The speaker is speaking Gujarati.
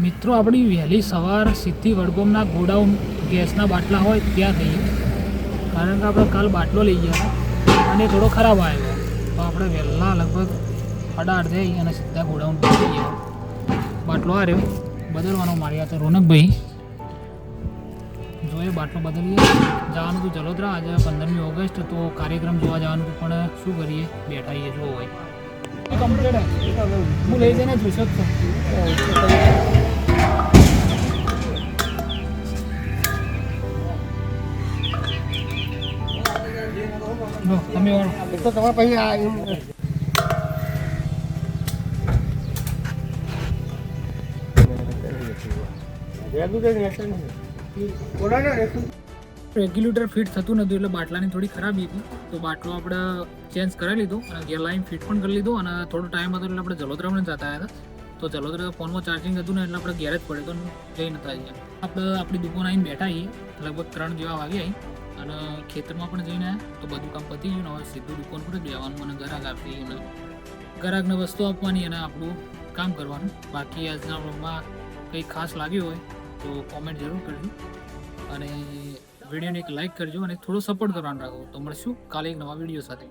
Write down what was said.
મિત્રો આપણી વહેલી સવાર સીધી વડગામના ગોડાઉન ગેસના બાટલા હોય ત્યાં થઈએ, કારણ કે આપણે કાલ બાટલો લઈ ગયા હતા અને થોડો ખરાબ આવ્યો, તો આપણે વહેલા લગભગ 8:30 થઈ અને સીધા ગોડાઉન પહોંચી ગયા. બાટલો આ રહ્યો બદલવાનો મારી આ તો રોનકભાઈ જોઈએ બાટલો બદલીએ. જવાનું હતું જલોદરા, આજે 15મી ઓગસ્ટ, તો કાર્યક્રમ જોવા જવાનું હતું, પણ શું કરીએ, બેઠા છીએ જો હોય કમ્પ્લીટ. હું લઈ જઈને જોઈશ જ છું. તમે તો તમારા પછી આ રેગ્યુલેટર ફિટ થતું નહોતું, એટલે બાટલાની થોડી ખરાબી હતી, તો બાટલો આપણે ચેન્જ કરી લીધો અને ગેર લાઈન ફિટ પણ કરી લીધો. અને થોડો ટાઈમ હતો એટલે આપણે જલોદરા પણ જતા હતા, તો જલોદરા ફોનમાં ચાર્જિંગ હતું ને એટલે આપણે ઘેર જ પડે તો જઈ નતા ગયા. આપણે આપણી દુકાન આવીને બેઠા છીએ, લગભગ 3 જેવા વાગે આવી અને ખેતરમાં પણ જઈને આવ્યા, તો બધું કામ પતી ગયું ને હવે સીધું દુકાન પર જ બેવાનું અને ગ્રાહક આપી અને ગ્રાહકને વસ્તુ આપવાની અને આપણું કામ કરવાનું. બાકી આજના વ્લોગમાં કંઈ ખાસ લાગ્યું હોય તો કોમેન્ટ જરૂર કરજો અને વિડીયોને એક લાઇક કરજો અને થોડો સપોર્ટ કરવાનું રાખો. તો મળશું કાલે એક નવા વિડીયો સાથે.